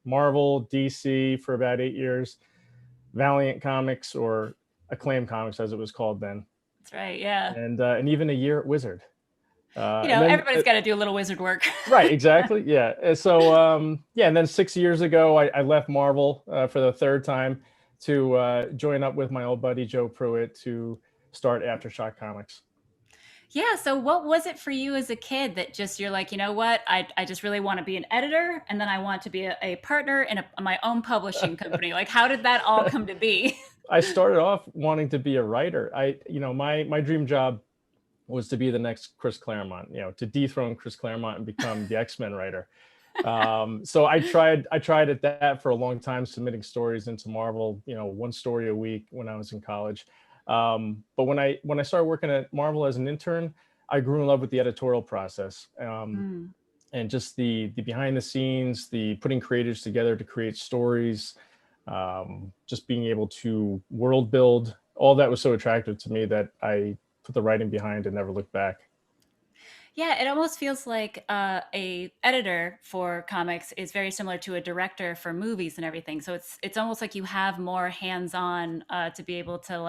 Marvel, DC for about 8 years, Valiant Comics, or Acclaim Comics as it was called then, That's right. Yeah. and even a year at Wizard. And then Everybody's got to do a little wizard work. right, exactly, yeah. Yeah, and then 6 years ago, I left Marvel for the third time to join up with my old buddy Joe Pruett to start AfterShock Comics. Yeah. So, what was it for you as a kid that just you're like, you know what? I just really want to be an editor, and then I want to be a partner in my own publishing company. Like, how did that all come to be? I started off wanting to be a writer. My dream job was to be the next Chris Claremont, to dethrone Chris Claremont and become the X-Men writer. So I tried at that for a long time, submitting stories into Marvel, one story a week when I was in college. But when I started working at Marvel as an intern, I grew in love with the editorial process, and just the behind the scenes, the putting creators together to create stories, just being able to world build. All that was so attractive to me that I put the writing behind and never looked back. Yeah, it almost feels like a editor for comics is very similar to a director for movies and everything. So it's almost like you have more hands-on to be able to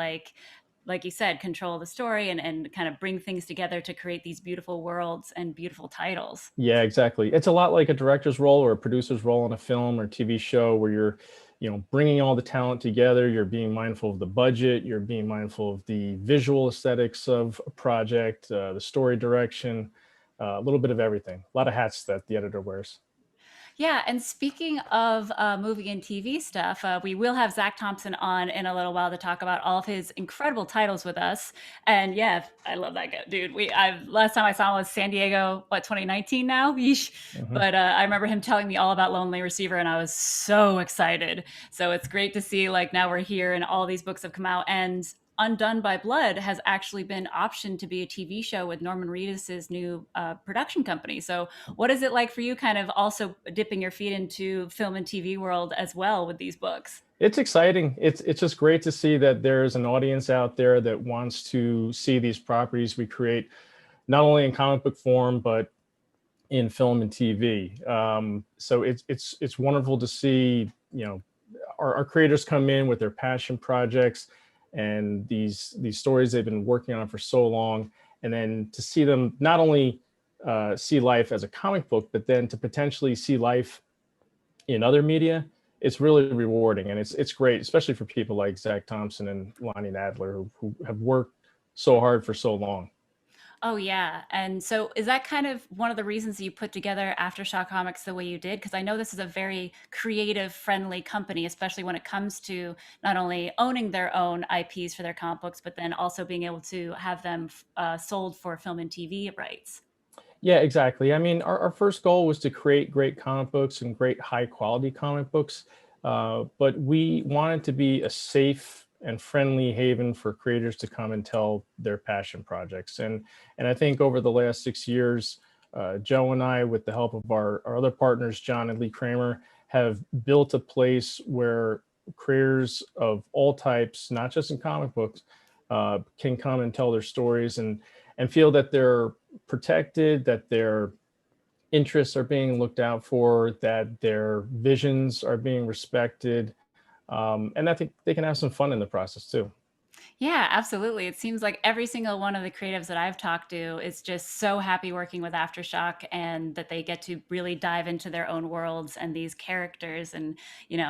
like you said, control the story and kind of bring things together to create these beautiful worlds and beautiful titles. Yeah, exactly. It's a lot like a director's role or a producer's role in a film or TV show where you're, bringing all the talent together. You're being mindful of the budget. You're being mindful of the visual aesthetics of a project, the story direction, a little bit of everything. A lot of hats that the editor wears. Yeah, and speaking of movie and TV stuff, we will have Zac Thompson on in a little while to talk about all of his incredible titles with us. And yeah, I love that guy, dude. Last time I saw him was San Diego, 2019 now? Yeesh. Mm-hmm. But I remember him telling me all about Lonely Receiver, and I was so excited. So it's great to see, like, now we're here and all these books have come out. And Undone by Blood has actually been optioned to be a TV show with Norman Reedus's new production company. So, what is it like for you, kind of also dipping your feet into film and TV world as well with these books? It's exciting. It's just great to see that there's an audience out there that wants to see these properties we create, not only in comic book form but in film and TV. So it's wonderful to see our creators come in with their passion projects and these stories they've been working on for so long, and then to see them not only see life as a comic book, but then to potentially see life in other media. It's really rewarding, and it's great, especially for people like Zac Thompson and Lonnie Nadler who have worked so hard for so long. Oh yeah. And so is that kind of one of the reasons you put together Aftershock Comics the way you did? Because I know this is a very creative, friendly company, especially when it comes to not only owning their own IPs for their comic books, but then also being able to have them sold for film and TV rights. Yeah, exactly. I mean, our first goal was to create great comic books and great high quality comic books, but we wanted to be a safe and friendly haven for creators to come and tell their passion projects. And I think over the last 6 years, Joe and I, with the help of our other partners, John and Lee Kramer, have built a place where creators of all types, not just in comic books, can come and tell their stories and feel that they're protected, that their interests are being looked out for, that their visions are being respected. And I think they can have some fun in the process too. Yeah, absolutely. It seems like every single one of the creatives that I've talked to is just so happy working with Aftershock and that they get to really dive into their own worlds and these characters. And,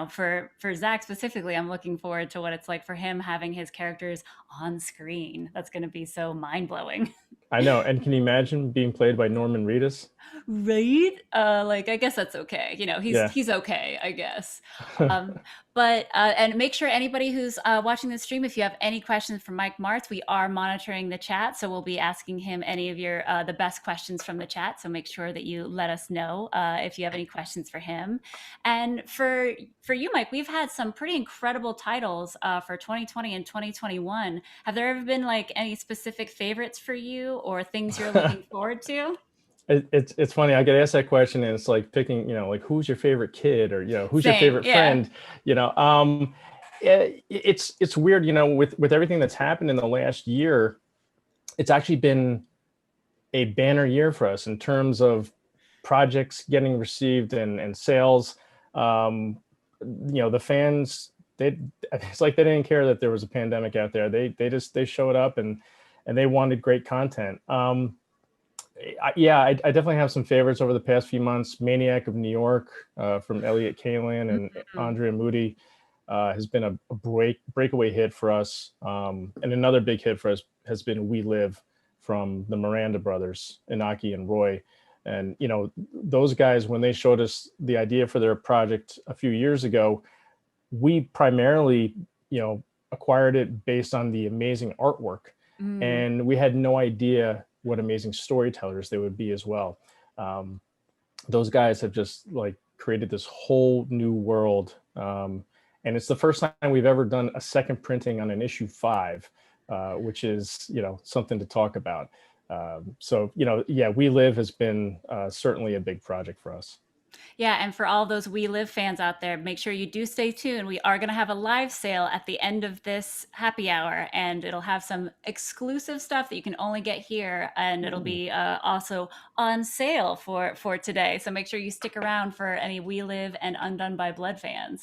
for Zac specifically, I'm looking forward to what it's like for him having his characters on screen. That's going to be so mind blowing. I know. And can you imagine being played by Norman Reedus? Right? I guess that's okay. Yeah. He's okay, I guess. Um, but and make sure anybody who's watching this stream, if you have any questions for Mike Marts, we are monitoring the chat, so we'll be asking him any of your the best questions from the chat. So make sure that you let us know if you have any questions for him. And for you, Mike, we've had some pretty incredible titles for 2020 and 2021. Have there ever been like any specific favorites for you or things you're looking forward to? It's funny. I get asked that question, and it's like picking, like who's your favorite kid, or who's your Same, favorite yeah. friend. It's weird, with everything that's happened in the last year. It's actually been a banner year for us in terms of projects getting received and sales. The fans, it's like they didn't care that there was a pandemic out there. They showed up and they wanted great content. I definitely have some favorites over the past few months. Maniac of New York from Elliot Kalan and Mhm. Andrea Moody has been a breakaway hit for us. And another big hit for us has been We Live from the Miranda brothers, Inaki and Roy. And, those guys, when they showed us the idea for their project a few years ago, we primarily, acquired it based on the amazing artwork. Mm. And we had no idea what amazing storytellers they would be as well. Um, those guys have just like created this whole new world. And it's the first time we've ever done a second printing on an issue 5, which is, something to talk about. Yeah, We Live has been certainly a big project for us. Yeah, and for all those We Live fans out there, make sure you do stay tuned. We are going to have a live sale at the end of this happy hour, and it'll have some exclusive stuff that you can only get here, and it'll Ooh. be also on sale for today. So make sure you stick around for any We Live and Undone by Blood fans.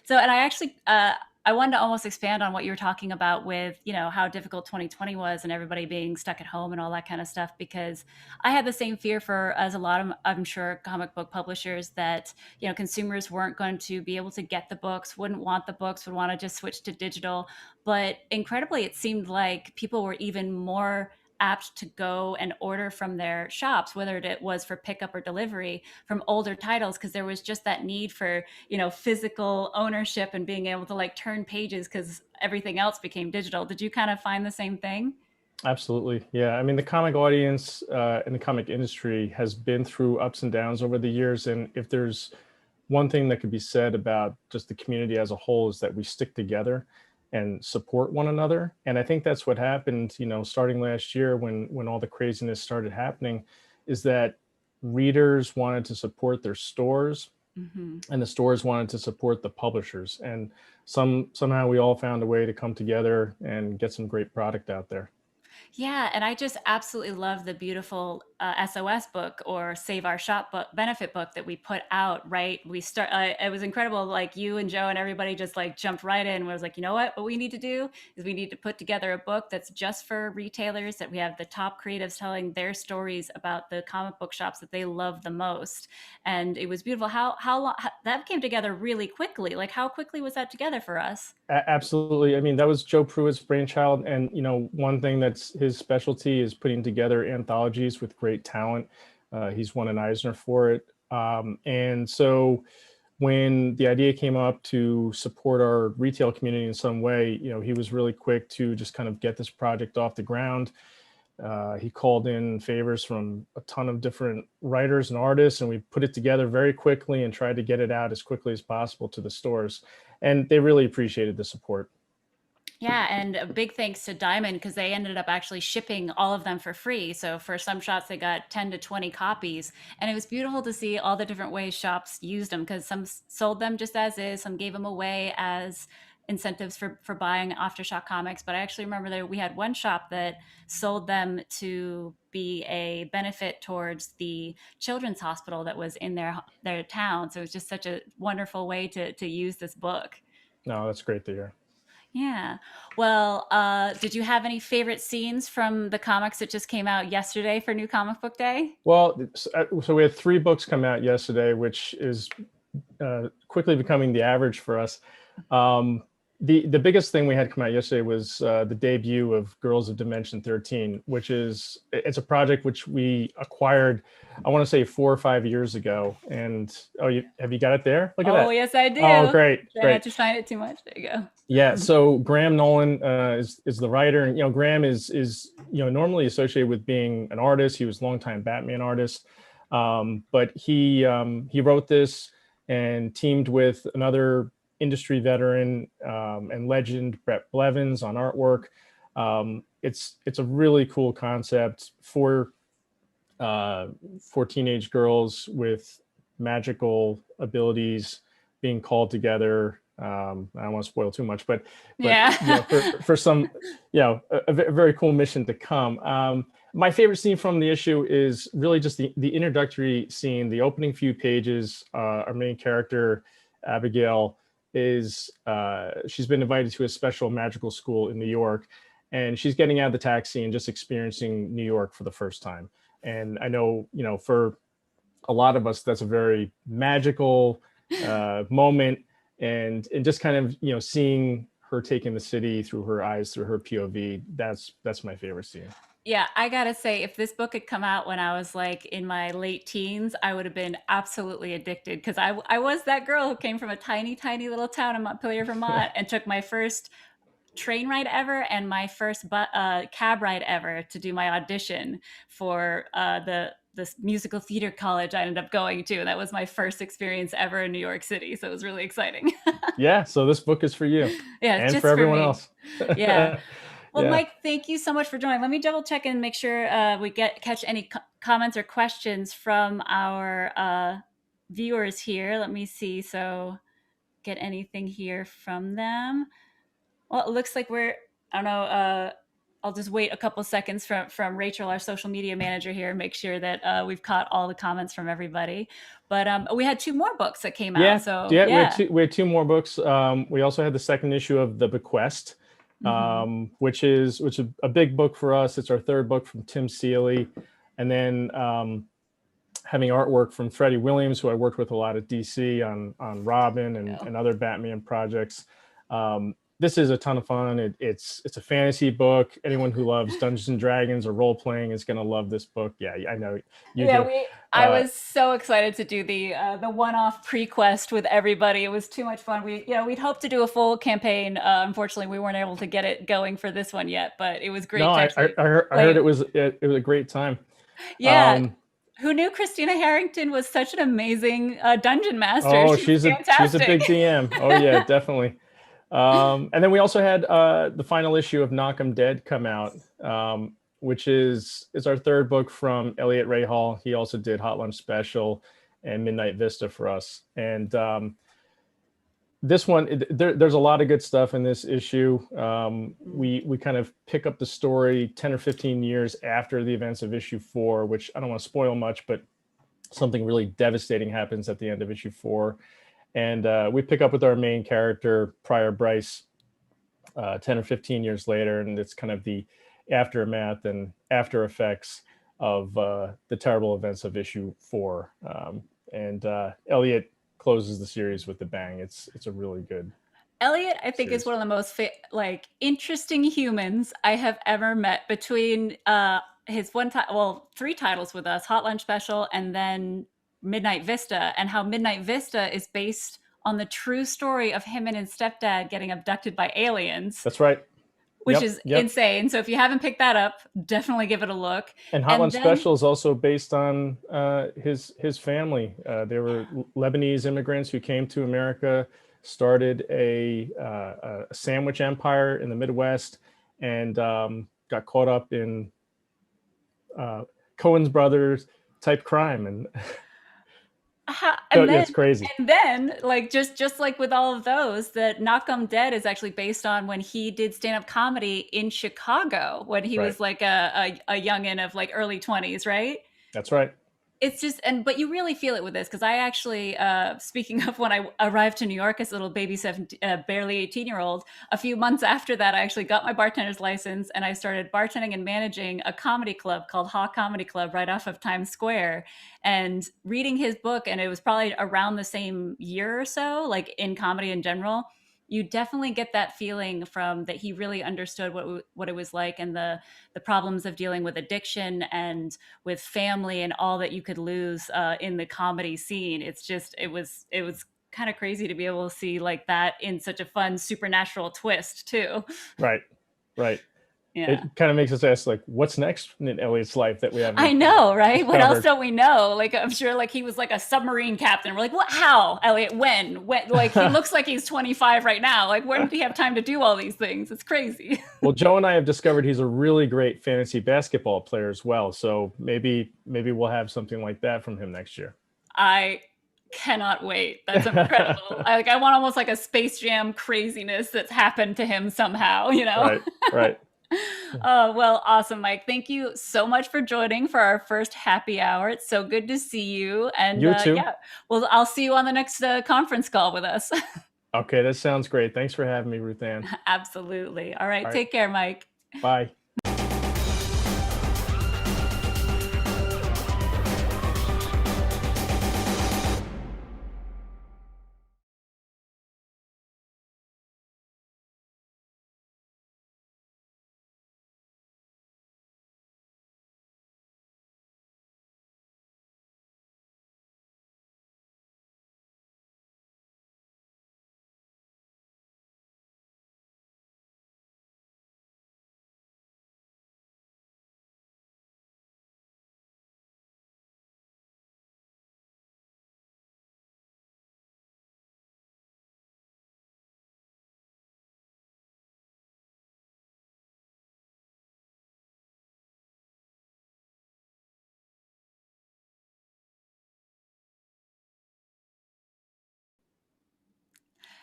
So, and I actually, I wanted to almost expand on what you were talking about with, how difficult 2020 was and everybody being stuck at home and all that kind of stuff, because I had the same fear for, as a lot of, I'm sure, comic book publishers, that, consumers weren't going to be able to get the books, wouldn't want the books, would want to just switch to digital. But incredibly, it seemed like people were even more apt to go and order from their shops, whether it was for pickup or delivery, from older titles, because there was just that need for, physical ownership and being able to like turn pages because everything else became digital. Did you kind of find the same thing? Absolutely. Yeah. I mean, the comic audience and the comic industry has been through ups and downs over the years. And if there's one thing that could be said about just the community as a whole, is that we stick together and support one another. And I think that's what happened, starting last year when all the craziness started happening, is that readers wanted to support their stores Mm-hmm. and the stores wanted to support the publishers. And somehow we all found a way to come together and get some great product out there. Yeah, and I just absolutely love the beautiful SOS book, or Save Our Shop book, benefit book that we put out. Right, it was incredible. Like, you and Joe and everybody just like jumped right in. Was like, you know what we need to do is we need to put together a book that's just for retailers. That we have the top creatives telling their stories about the comic book shops that they love the most. And it was beautiful. How long that came together really quickly. Like, how quickly was that together for us? Absolutely. I mean, that was Joe Pruett's brainchild. And, one thing that's his specialty is putting together anthologies with great talent. He's won an Eisner for it. And so when the idea came up to support our retail community in some way, he was really quick to just kind of get this project off the ground. He called in favors from a ton of different writers and artists, and we put it together very quickly and tried to get it out as quickly as possible to the stores. And they really appreciated the support. Yeah, and a big thanks to Diamond, because they ended up actually shipping all of them for free. So for some shops, they got 10 to 20 copies. And it was beautiful to see all the different ways shops used them, because some sold them just as is, some gave them away as incentives for buying AfterShock comics. But I actually remember that we had one shop that sold them to be a benefit towards the children's hospital that was in their town. So it was just such a wonderful way to use this book. No, that's great to hear. Yeah. Well, did you have any favorite scenes from the comics that just came out yesterday for New Comic Book Day? Well, so we had 3 books come out yesterday, which is quickly becoming the average for us. Um, the biggest thing we had come out yesterday was the debut of Girls of Dimension 13, which it's a project which we acquired, I want to say 4 or 5 years ago. And have you got it there? Look at Oh, that. yes, I Oh, do. great, Try not great. to sign it too much. There you Yeah, go. so Graham Nolan is the writer, and Graham is normally associated with being an artist. He was a longtime Batman artist, but he wrote this and teamed with another industry veteran and legend, Brett Blevins, on artwork. It's a really cool concept for teenage girls with magical abilities being called together I don't want to spoil too much, but Yeah. for some, a very cool mission to come. My favorite scene from the issue is really just the introductory scene, the opening few pages. Our main character, Abigail, is she's been invited to a special magical school in New York, and she's getting out of the taxi and just experiencing New York for the first time. And I know, for a lot of us, that's a very magical moment, and just kind of seeing her taking the city through her eyes, through her POV. That's my favorite scene. Yeah, I gotta say, if this book had come out when I was like in my late teens, I would have been absolutely addicted, because I was that girl who came from a tiny, tiny little town in Montpelier, Vermont, and took my first train ride ever and my first cab ride ever to do my audition for this musical theater college I ended up going to. And that was my first experience ever in New York City. So it was really exciting. Yeah, so this book is for you. Yeah, And just for for everyone me. else. Yeah. Well, Yeah. Mike, thank you so much for joining. Let me double check and make sure we catch any comments or questions from our viewers here. Let me see. So get anything here from them. Well, it looks like I don't know, I'll just wait a couple seconds from Rachel, our social media manager here, and make sure that we've caught all the comments from everybody. But we had 2 more books that came out. So yeah, yeah. we had 2 more books. We also had the second issue of The Bequest, which is a big book for us. It's our 3rd book from Tim Seeley. And then having artwork from Freddie Williams, who I worked with a lot at DC on Robin and other Batman projects. This is a ton of fun. It's a fantasy book. Anyone who loves Dungeons and Dragons or role playing is going to love this book. Yeah, I know you do. I was so excited to do the one-off pre-quest with everybody. It was too much fun. We'd hoped to do a full campaign. Unfortunately, we weren't able to get it going for this one yet, but it was great. No, I heard it was a great time. Yeah. Who knew Christina Harrington was such an amazing dungeon master? Oh, she's a big DM. Oh yeah, definitely. And then we also had the final issue of Knock 'Em Dead come out, which is our 3rd book from Elliot Rahal. He also did Hot Lunch Special and Midnight Vista for us. And this one, there's a lot of good stuff in this issue. We kind of pick up the story 10 or 15 years after the events of issue 4, which I don't want to spoil much, but something really devastating happens at the end of issue 4. And we pick up with our main character, Prior Bryce, 10 or 15 years later. And it's kind of the aftermath and after effects of the terrible events of issue 4. And Elliot closes the series with a bang. It's a really good. Elliot, I think, is one of the most interesting humans I have ever met. Between his 3 titles with us, Hot Lunch Special, and then Midnight Vista, and how Midnight Vista is based on the true story of him and his stepdad getting abducted by aliens. That's right. Which is insane. So if you haven't picked that up, definitely give it a look. And Hot Lunch Special is also based on his family. They were Lebanese immigrants who came to America, started a sandwich empire in the Midwest, and got caught up in Coen's Brothers type crime. And it's crazy. And then, just like with all of those, that Knock 'Em Dead is actually based on when he did stand-up comedy in Chicago when he was like a youngin' of like early 20s, right? That's right. It's just, but you really feel it with this, because I actually, speaking of when I arrived to New York as a little baby, barely 18-year-old, a few months after that, I actually got my bartender's license and I started bartending and managing a comedy club called Ha Comedy Club right off of Times Square, and reading his book. And it was probably around the same year or so, like in comedy in general. You definitely get that feeling from that he really understood what it was like, and the problems of dealing with addiction and with family and all that you could lose in the comedy scene. It's just, it was kind of crazy to be able to see like that in such a fun supernatural twist too. Right. Yeah. It kind of makes us ask, like, what's next in Elliot's life that we haven't. I know, right? What else don't we know? Like, I'm sure, like, he was like a submarine captain. We're like, what? How, Elliot? When? Like, he looks like he's 25 right now. Like, where did he have time to do all these things? It's crazy. Well, Joe and I have discovered he's a really great fantasy basketball player as well. So maybe we'll have something like that from him next year. Cannot wait. That's incredible. I want almost like a Space Jam craziness that's happened to him somehow, you know? Right, right. Oh, well, awesome, Mike. Thank you so much for joining for our first happy hour. It's so good to see you. And You too. yeah, well, I'll see you on the next conference call with us. Okay, that sounds great. Thanks for having me, Ruth Ann. Absolutely. All right. All right, Take care, Mike. bye.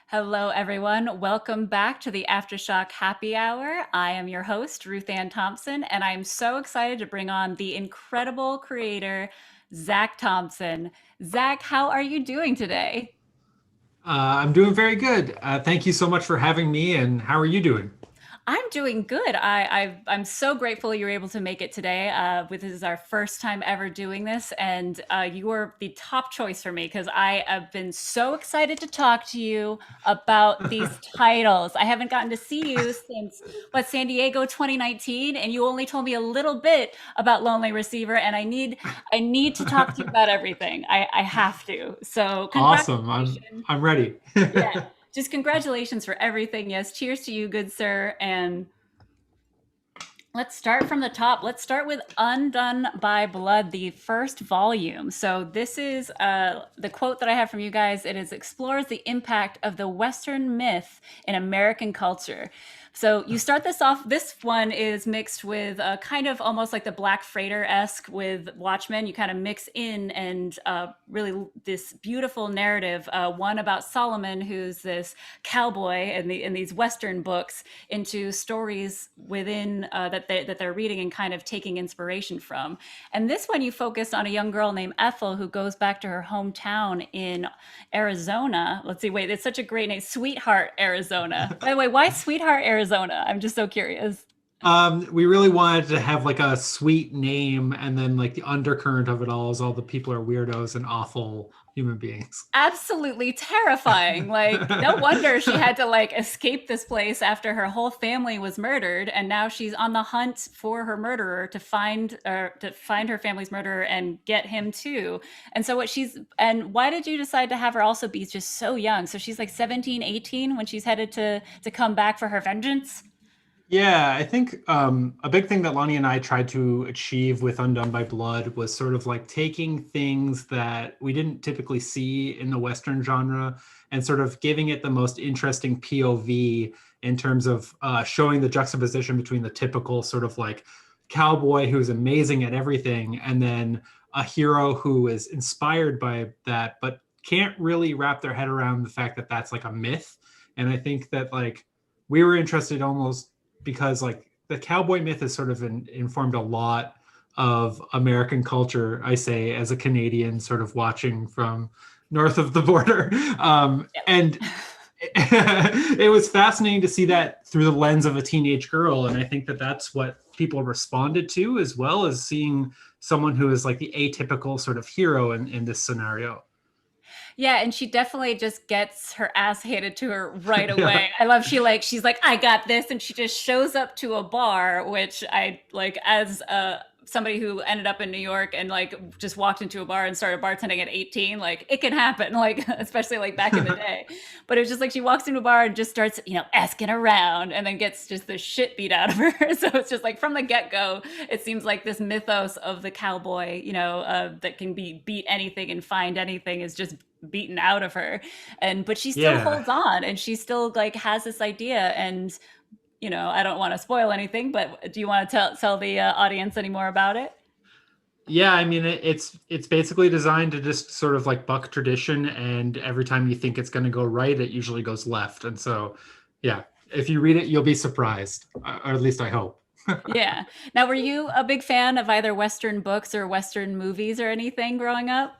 Hello, everyone. Welcome back to the AfterShock Happy Hour. I am your host, RuthAnn Thompson, and I'm so excited to bring on the incredible creator, Zac Thompson. Zac, how are you doing today? I'm doing very good. Thank you so much for having me. And how are you doing? I'm doing good. I'm so grateful you were able to make it today. This is our first time ever doing this, and you were the top choice for me because I have been so excited to talk to you about these titles. I haven't gotten to see you since San Diego 2019, and you only told me a little bit about Lonely Receiver, and I need to talk to you about everything. I have to. So Awesome. congratulations. I'm ready. Yeah, just congratulations for everything. Yes, cheers to you, good sir. And let's start from the top. Let's start with Undone by Blood, the first volume. So this is the quote that I have from you guys. It is explores the impact of the Western myth in American culture. So you start this off. This one is mixed with kind of almost like the Black Freighter-esque with Watchmen. You kind of mix in and really this beautiful narrative, one about Solomon, who's this cowboy in these Western books, into stories within that they're reading and kind of taking inspiration from. And this one you focus on a young girl named Ethel who goes back to her hometown in Arizona. Let's see, wait, it's such a great name, Sweetheart, Arizona. By the way, why Sweetheart, Arizona? I'm just so curious. We really wanted to have like a sweet name, and then like the undercurrent of it all is all the people are weirdos and awful human beings. Absolutely terrifying. Like, no wonder she had to like escape this place after her whole family was murdered, and now she's on the hunt for her murderer to find her family's murderer and get him too. And so and why did you decide to have her also be just so young? So she's like 17, 18 when she's headed to come back for her vengeance. Yeah, I think a big thing that Lonnie and I tried to achieve with Undone by Blood was sort of like taking things that we didn't typically see in the Western genre and sort of giving it the most interesting POV in terms of showing the juxtaposition between the typical sort of like cowboy who's amazing at everything and then a hero who is inspired by that, but can't really wrap their head around the fact that that's like a myth. And I think that like we were interested almost because like the cowboy myth has sort of informed a lot of American culture, I say, as a Canadian sort of watching from north of the border. And it was fascinating to see that through the lens of a teenage girl. And I think that that's what people responded to, as well as seeing someone who is like the atypical sort of hero in this scenario. Yeah, and she definitely just gets her ass handed to her right Yeah. away. I love she's like, I got this, and she just shows up to a bar, which I like as somebody who ended up in New York and like just walked into a bar and started bartending at 18. Like it can happen, like especially like back in the day. But it was just like she walks into a bar and just starts, asking around, and then gets just the shit beat out of her. So it's just like from the get go, it seems like this mythos of the cowboy, that can beat anything and find anything is just beaten out of her. But she still Yeah. holds on, and she still like has this idea. And I don't want to spoil anything, but do you want to tell the audience any more about it? Yeah, I mean it's basically designed to just sort of like buck tradition, and every time you think it's going to go right, it usually goes left. And so, yeah, if you read it, you'll be surprised, or at least I hope. Yeah. Now, were you a big fan of either Western books or Western movies or anything growing up?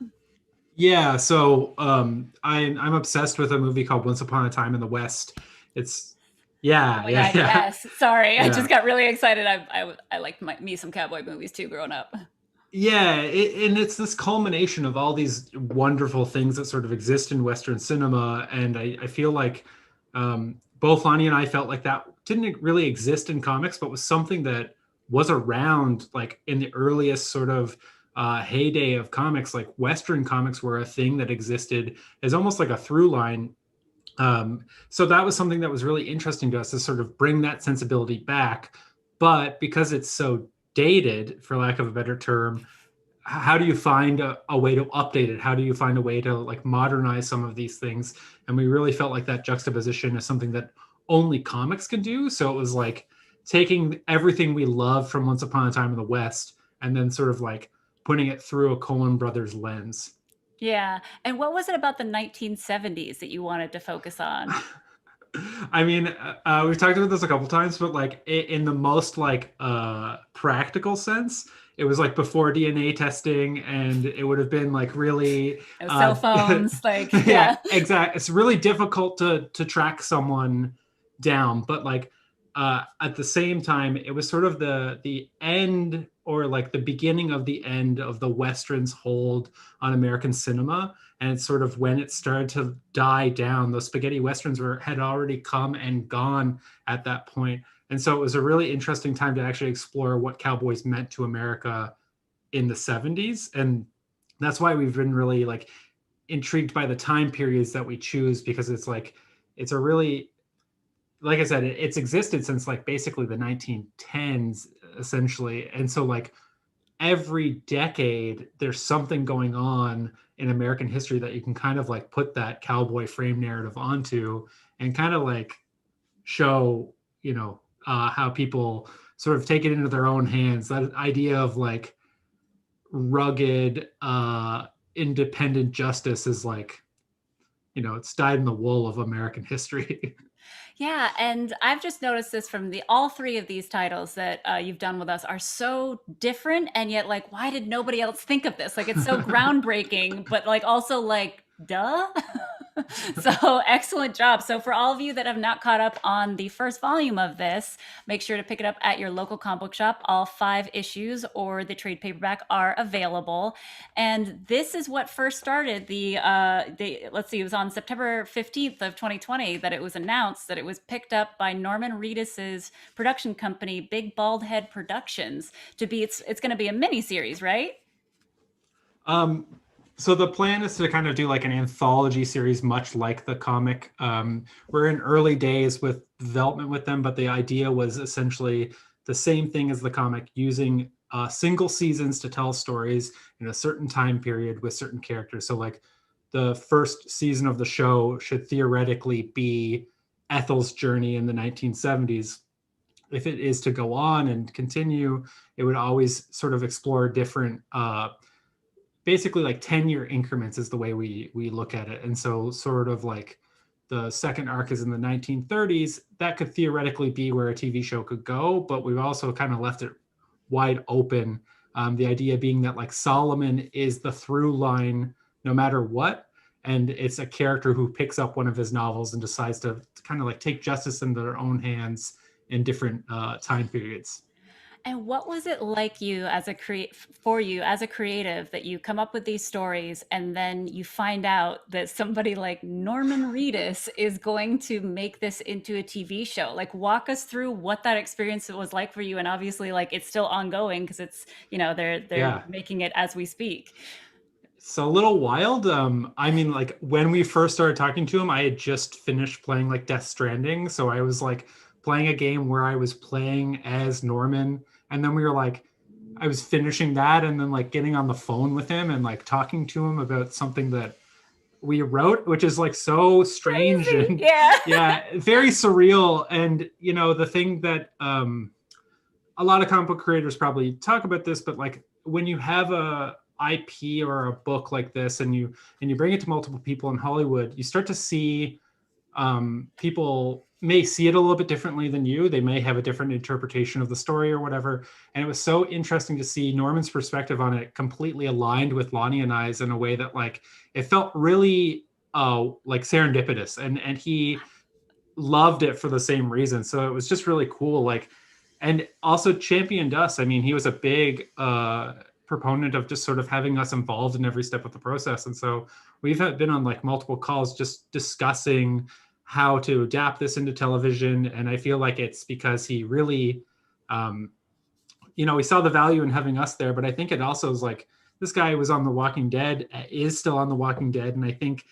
Yeah, so I'm obsessed with a movie called Once Upon a Time in the West. It's Oh yeah, my yeah, God, yeah, yes. Sorry, I just yeah. got really excited. I liked me some cowboy movies too growing up. Yeah, and it's this culmination of all these wonderful things that sort of exist in Western cinema, and I feel like both Lonnie and I felt like that didn't really exist in comics, but was something that was around like in the earliest sort of heyday of comics. Like Western comics were a thing that existed as almost like a through line. So that was something that was really interesting to us to sort of bring that sensibility back. But because it's so dated, for lack of a better term, how do you find a way to update it? How do you find a way to like modernize some of these things? And we really felt like that juxtaposition is something that only comics can do. So it was like taking everything we love from Once Upon a Time in the West and then sort of like putting it through a Coen Brothers lens. Yeah. And what was it about the 1970s that you wanted to focus on? I mean, we've talked about this a couple times, but like in the most like practical sense, it was like before DNA testing, and it would have been like really, You know, cell phones, like, yeah, yeah. exactly. It's really difficult to track someone down, but like at the same time, it was sort of the end or like the beginning of the end of the Western's hold on American cinema, and it's sort of when it started to die down. Those spaghetti westerns had already come and gone at that point, and so it was a really interesting time to actually explore what cowboys meant to America in the 70s. And that's why we've been really like intrigued by the time periods that we choose, because it's like it's a really, like I said, it's existed since like basically the 1910s essentially. And so like every decade there's something going on in American history that you can kind of like put that cowboy frame narrative onto and kind of like show, how people sort of take it into their own hands. That idea of like rugged, independent justice is like, it's dyed in the wool of American history. Yeah, and I've just noticed this from the all three of these titles that you've done with us are so different, and yet like, why did nobody else think of this? Like, it's so groundbreaking, but like also like, duh. So excellent job. So for all of you that have not caught up on the first volume of this, make sure to pick it up at your local comic book shop. All 5 issues or the trade paperback are available. And this is what first started let's see, it was on September 15th of 2020 that it was announced that it was picked up by Norman Reedus's production company, Big Bald Head Productions, to be, it's going to be a mini series, right? So the plan is to kind of do like an anthology series, much like the comic. We're in early days with development with them, but the idea was essentially the same thing as the comic, using single seasons to tell stories in a certain time period with certain characters. So like the first season of the show should theoretically be Ethel's journey in the 1970s. If it is to go on and continue, it would always sort of explore different basically like 10-year increments is the way we look at it. And so sort of like the second arc is in the 1930s, that could theoretically be where a TV show could go, but we've also kind of left it wide open. The idea being that like Solomon is the through line no matter what, and it's a character who picks up one of his novels and decides to kind of like take justice into their own hands in different time periods. And what was it like for you as a creative that you come up with these stories and then you find out that somebody like Norman Reedus is going to make this into a TV show? Like, walk us through what that experience was like for you. And obviously like it's still ongoing because it's, they're Yeah. making it as we speak. So a little wild. I mean, like when we first started talking to him, I had just finished playing like Death Stranding. So I was like playing a game where I was playing as Norman. And then we were like, I was finishing that and then like getting on the phone with him and like talking to him about something that we wrote, which is like so strange. Crazy. And Yeah. yeah, very surreal. And, the thing that a lot of comic book creators probably talk about this, but like when you have a IP or a book like this and you bring it to multiple people in Hollywood, you start to see people may see it a little bit differently than you. They may have a different interpretation of the story or whatever. And it was so interesting to see Norman's perspective on it completely aligned with Lonnie and I's in a way that like it felt really like serendipitous, and he loved it for the same reason. So it was just really cool. Like, and also championed us. I mean, he was a big proponent of just sort of having us involved in every step of the process. And so we've been on like multiple calls just discussing how to adapt this into television. And I feel like it's because he really, he saw the value in having us there, but I think it also is like, this guy was on The Walking Dead, is still on The Walking Dead. And I think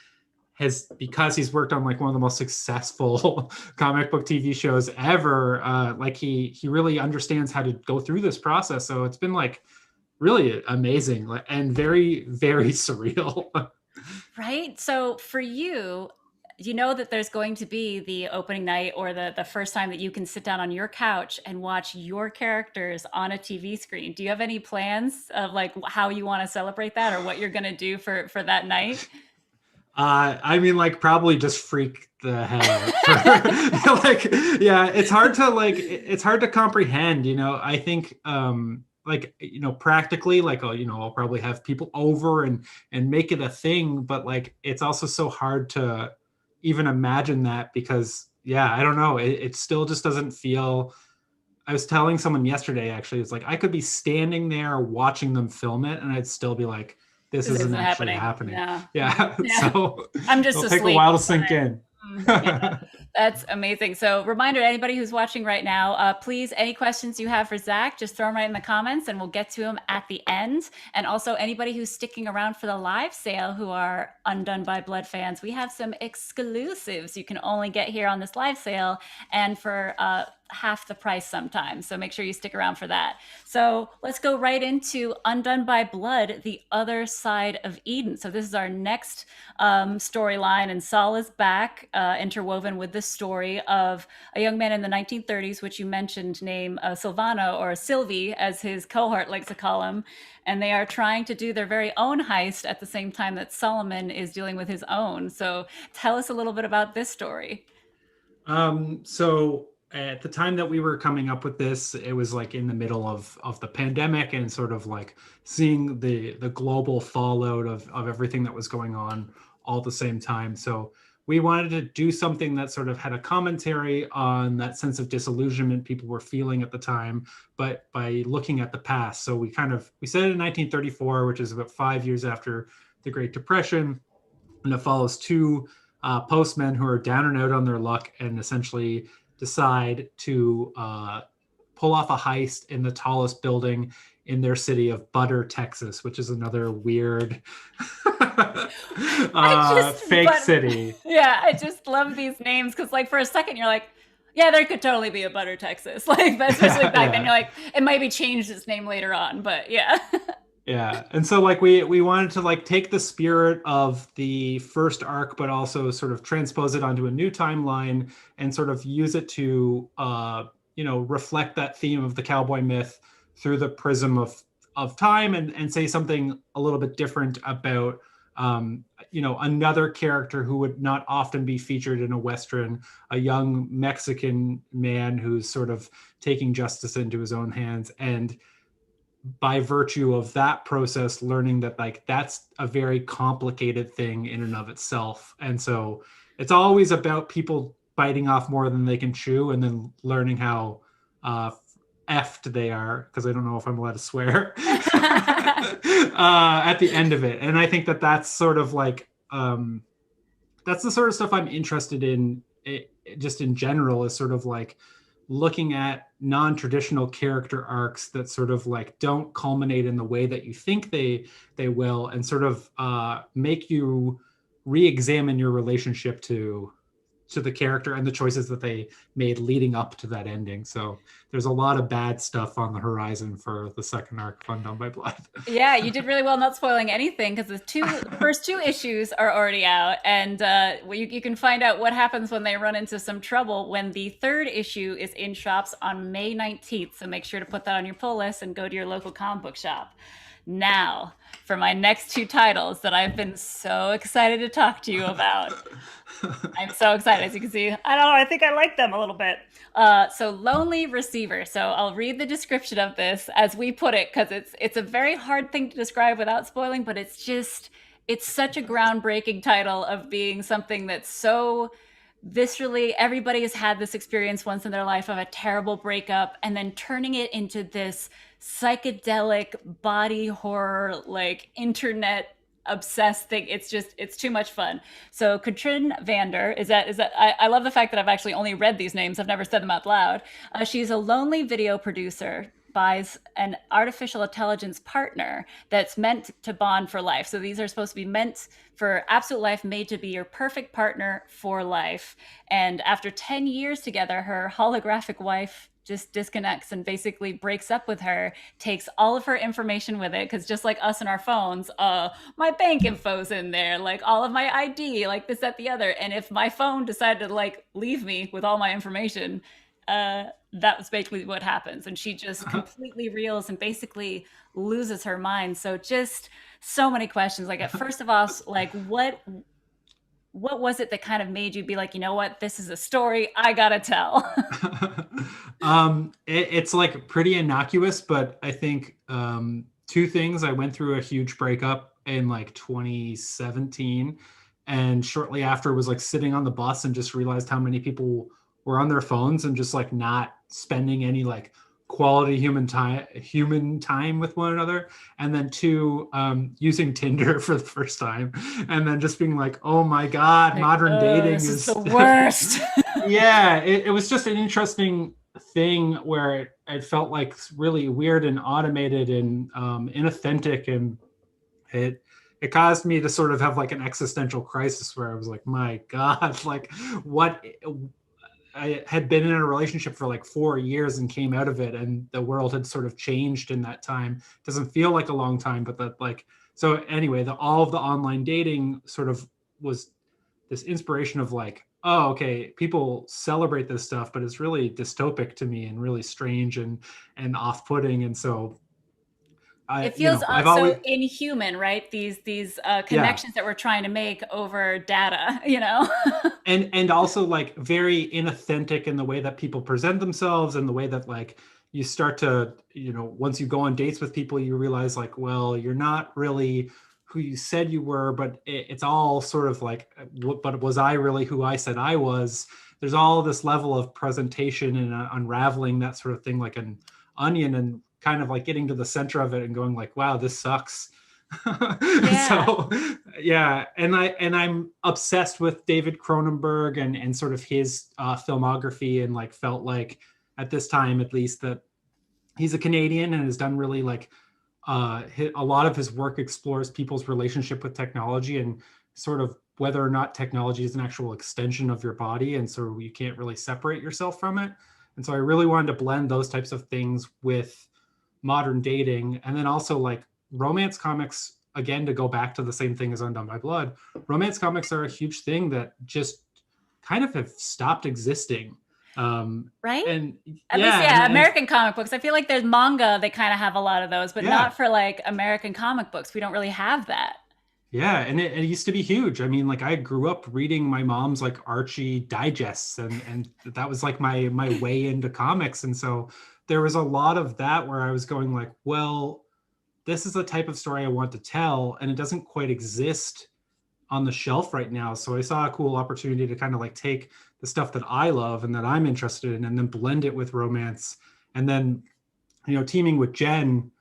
because he's worked on like one of the most successful comic book TV shows ever, like he really understands how to go through this process. So it's been like really amazing and very, very surreal. Right. So for you, that there's going to be the opening night or the first time that you can sit down on your couch and watch your characters on a TV screen. Do you have any plans of like how you want to celebrate that or what you're going to do for that night? I mean, like probably just freak the hell out. Like, yeah, it's hard to comprehend, I think, practically, like, I'll probably have people over and make it a thing, but like, it's also so hard to even imagine that because, yeah, I don't know. It still just doesn't feel. I was telling someone yesterday, actually, it's like I could be standing there watching them film it, and I'd still be like, this isn't actually happening. Yeah. So I'm just it'll take a while to sink in. Yeah, that's amazing. So reminder to anybody who's watching right now, please, any questions you have for Zac, just throw them right in the comments and we'll get to them at the end. And also anybody who's sticking around for the live sale who are Undone by Blood fans, we have some exclusives you can only get here on this live sale and for half the price sometimes. So make sure you stick around for that. So let's go right into Undone by Blood, The Other Side of Eden. So this is our next storyline, and Saul is back, interwoven with the story of a young man in the 1930s, which you mentioned, named Silvano, or Sylvie, as his cohort likes to call him. And they are trying to do their very own heist at the same time that Solomon is dealing with his own. So tell us a little bit about this story. So at the time that we were coming up with this, it was like in the middle of the pandemic and sort of like seeing the global fallout of everything that was going on all at the same time. So we wanted to do something that sort of had a commentary on that sense of disillusionment people were feeling at the time, but by looking at the past. So we set it in 1934, which is about 5 years after the Great Depression. And it follows two postmen who are down and out on their luck and essentially decide to pull off a heist in the tallest building in their city of Butter, Texas, which is another weird fake city. Yeah, I just love these names because, like, for a second you're like, yeah, there could totally be a Butter, Texas. Like, especially back then, you're like, it might be changed its name later on, but yeah. Yeah, and so like we wanted to like take the spirit of the first arc, but also sort of transpose it onto a new timeline and sort of use it to reflect that theme of the cowboy myth through the prism of time and say something a little bit different about another character who would not often be featured in a Western, a young Mexican man who's sort of taking justice into his own hands, and by virtue of that process, learning that like that's a very complicated thing in and of itself. And so it's always about people biting off more than they can chew and then learning how effed they are, because I don't know if I'm allowed to swear, at the end of it. And I think that that's sort of like, that's the sort of stuff I'm interested in, just in general, is sort of like looking at non-traditional character arcs that sort of like don't culminate in the way that you think they will, and sort of make you re-examine your relationship to to the character and the choices that they made leading up to that ending. So there's a lot of bad stuff on the horizon for the second arc of Undone by Blood. Yeah, you did really well not spoiling anything, because the first two issues are already out, and you can find out what happens when they run into some trouble when the third issue is in shops on May 19th. So make sure to put that on your pull list and go to your local comic book shop. Now, for my next two titles that I've been so excited to talk to you about. I'm so excited. As you can see, I don't know, I think I like them a little bit. So Lonely Receiver. So I'll read the description of this as we put it, because it's a very hard thing to describe without spoiling, but it's such a groundbreaking title of being something that's so viscerally, everybody has had this experience once in their life of a terrible breakup, and then turning it into this psychedelic body horror, like internet obsessed thing. It's too much fun. So Katrin Vander is that I love the fact that I've actually only read these names. I've never said them out loud. She's a lonely video producer, buys an artificial intelligence partner that's meant to bond for life. So these are supposed to be meant for absolute life, made to be your perfect partner for life. And after 10 years together, her holographic wife just disconnects and basically breaks up with her, takes all of her information with it, because just like us and our phones, my bank info's in there, like all of my ID, like this, that, the other. And if my phone decided to like leave me with all my information, that was basically what happens. And she just completely reels and basically loses her mind. So just so many questions. Like, first of all, like what was it that kind of made you be like, you know what, this is a story I gotta tell? It's like pretty innocuous, but I think two things. I went through a huge breakup in like 2017, and shortly after was like sitting on the bus and just realized how many people were on their phones and just like not spending any like quality human time with one another. And then two, using Tinder for the first time, and then just being like, oh my god, modern dating is the worst. Yeah, it was just an interesting thing where it felt like really weird and automated and inauthentic, and it caused me to sort of have like an existential crisis where I was like, my god, like what. I had been in a relationship for like 4 years and came out of it, and the world had sort of changed in that time. Doesn't feel like a long time, but that like, so anyway, all of the online dating sort of was this inspiration of like, oh, okay, people celebrate this stuff, but it's really dystopic to me and really strange and off-putting. And so it feels so inhuman, right? These connections that we're trying to make over data, you know? and also like very inauthentic in the way that people present themselves, and the way that like you start to, you know, once you go on dates with people, you realize like, well, you're not really who you said you were, but it's all sort of like, but was I really who I said I was? There's all this level of presentation and unraveling that sort of thing, like an onion, and kind of like getting to the center of it and going like, wow, this sucks. Yeah. So yeah, and I'm obsessed with David Cronenberg and sort of his filmography, and like felt like at this time at least that he's a Canadian and has done really like a lot of his work explores people's relationship with technology and sort of whether or not technology is an actual extension of your body, and so you can't really separate yourself from it. And so I really wanted to blend those types of things with modern dating. And then also like romance comics, again, to go back to the same thing as Undone by Blood, romance comics are a huge thing that just kind of have stopped existing. Right? And at least American comic books. I feel like there's manga, they kind of have a lot of those, but not for like American comic books. We don't really have that. Yeah, and it used to be huge. I mean, like I grew up reading my mom's like Archie digests, and that was like my way into comics. And so there was a lot of that where I was going like, well, this is the type of story I want to tell, and it doesn't quite exist on the shelf right now. So I saw a cool opportunity to kind of like take the stuff that I love and that I'm interested in, and then blend it with romance. And then, you know, teaming with Jen,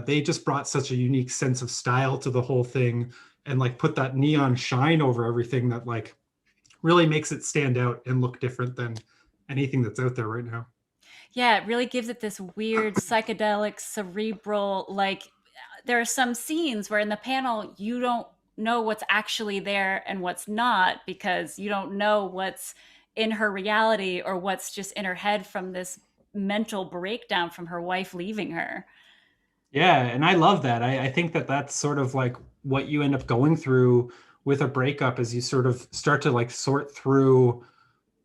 they just brought such a unique sense of style to the whole thing, and like put that neon shine over everything that like really makes it stand out and look different than anything that's out there right now. Yeah, it really gives it this weird psychedelic, cerebral, like there are some scenes where in the panel you don't know what's actually there and what's not, because you don't know what's in her reality or what's just in her head from this mental breakdown from her wife leaving her. Yeah, and I love that. I think that that's sort of like what you end up going through with a breakup, is you sort of start to like sort through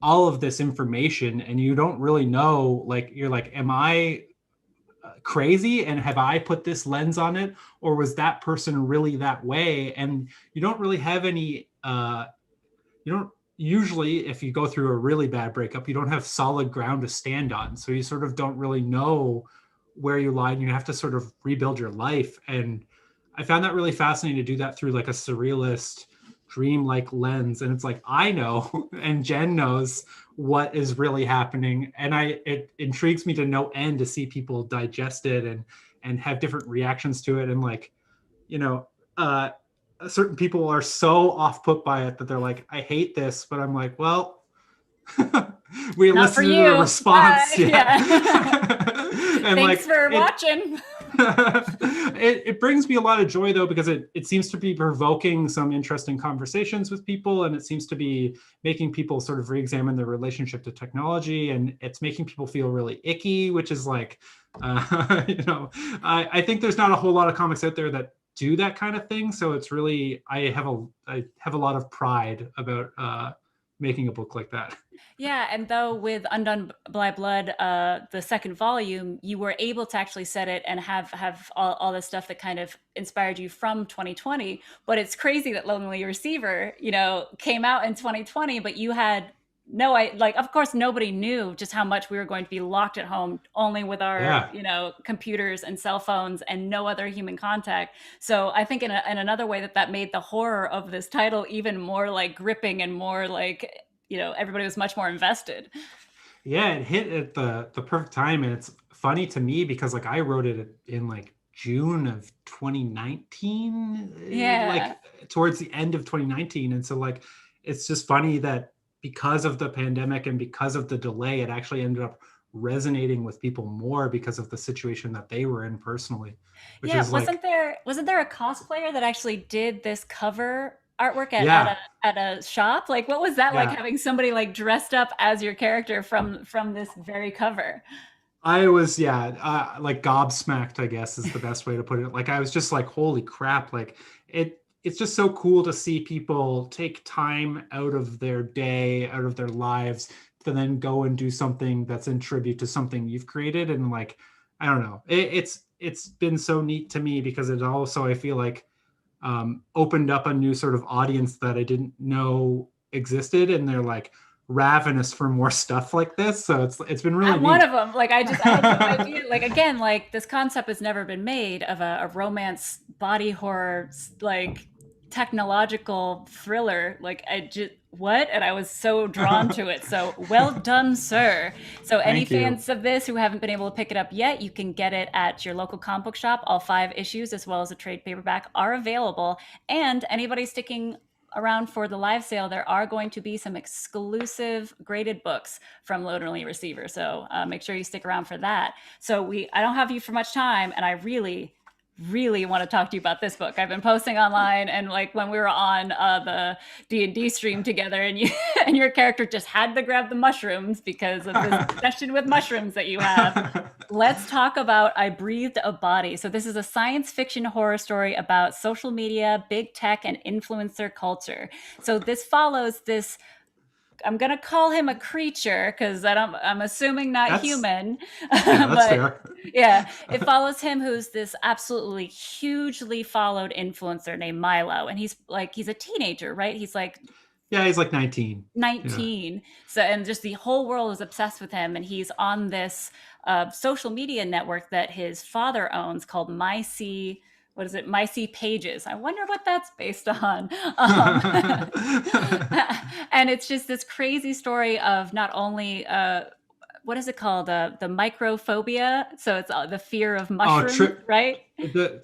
all of this information, and you don't really know, like, you're like, am I crazy and have I put this lens on it, or was that person really that way? And you don't really have any you don't usually, if you go through a really bad breakup, you don't have solid ground to stand on, so you sort of don't really know where you lie, and you have to sort of rebuild your life. And I found that really fascinating to do that through like a surrealist dreamlike lens. And it's like, I know and Jen knows what is really happening, and it intrigues me to no end to see people digest it and have different reactions to it. And like, you know, certain people are so off put by it that they're like, I hate this, but I'm like, well, we Not for listened to you. the response. Yeah. And Thanks for watching. It brings me a lot of joy, though, because it seems to be provoking some interesting conversations with people, and it seems to be making people sort of re-examine their relationship to technology, and it's making people feel really icky, which is like, I think there's not a whole lot of comics out there that do that kind of thing. So it's really, I have a lot of pride about making a book like that. Yeah, and though with Undone by Blood, the second volume, you were able to actually set it and have all the stuff that kind of inspired you from 2020. But it's crazy that Lonely Receiver, came out in 2020, but you had of course, nobody knew just how much we were going to be locked at home, only with our, computers and cell phones and no other human contact. So I think in another way that made the horror of this title even more like gripping and more like, everybody was much more invested. Yeah, it hit at the perfect time. And it's funny to me because like I wrote it in like June of 2019, like towards the end of 2019. And so like, it's just funny that because of the pandemic and because of the delay, it actually ended up resonating with people more because of the situation that they were in personally. Which wasn't there a cosplayer that actually did this cover artwork at a shop? Like, what was that like, having somebody like dressed up as your character from this very cover? I was like gobsmacked, I guess is the best way to put it. Like, I was just like, holy crap, like it's just so cool to see people take time out of their day, out of their lives, to then go and do something that's in tribute to something you've created. And like, I don't know, it's been so neat to me because it also, I feel like, opened up a new sort of audience that I didn't know existed, and they're like ravenous for more stuff like this. So it's been really neat. One of them, like, I had no idea. Like, again, like, this concept has never been made of a romance body horror, like, technological thriller. Like, and I was so drawn to it. So well done, sir. So any fans of this who haven't been able to pick it up yet, you can get it at your local comic book shop. All 5 issues, as well as a trade paperback, are available. And anybody sticking around for the live sale, there are going to be some exclusive graded books from Lonely Receiver. So make sure you stick around for that. So I don't have you for much time, and I really want to talk to you about this book. I've been posting online, and like when we were on the D&D stream together, and your character just had to grab the mushrooms because of this obsession with mushrooms that you have. Let's talk about I Breathed a Body. So this is a science fiction horror story about social media, big tech, and influencer culture. So this follows this, I'm going to call him a creature because I'm assuming not human. Yeah, that's fair. Yeah, it follows him, who's this absolutely hugely followed influencer named Milo. And he's a teenager, right? He's like 19. Yeah. So, and just the whole world is obsessed with him. And he's on this social media network that his father owns called MyC Pages. I wonder what that's based on. And it's just this crazy story of not only what is it called? The microphobia. So it's the fear of mushrooms, right?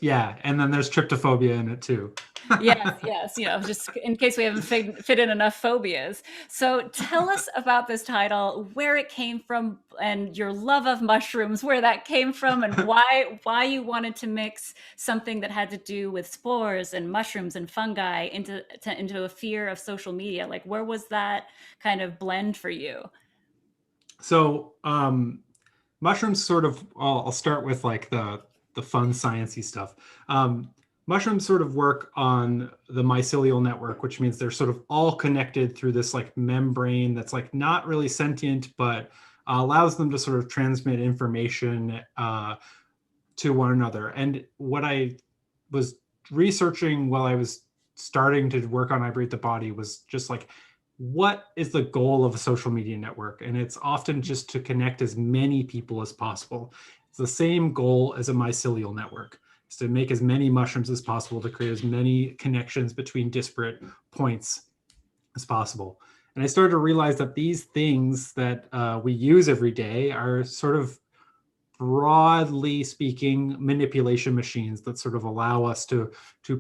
Yeah, and then there's tryptophobia in it too. Yes, just in case we haven't fit in enough phobias. So tell us about this title, where it came from, and your love of mushrooms, where that came from, and why you wanted to mix something that had to do with spores and mushrooms and fungi into a fear of social media. Like, where was that kind of blend for you? So mushrooms sort of, I'll start with like the fun sciencey stuff. Mushrooms sort of work on the mycelial network, which means they're sort of all connected through this like membrane that's like not really sentient, but allows them to sort of transmit information to one another. And what I was researching while I was starting to work on I Breathe the Body was just like, what is the goal of a social media network? And it's often just to connect as many people as possible. It's the same goal as a mycelial network, is to make as many mushrooms as possible, to create as many connections between disparate points as possible. And I started to realize that these things that we use every day are sort of, broadly speaking, manipulation machines that sort of allow us to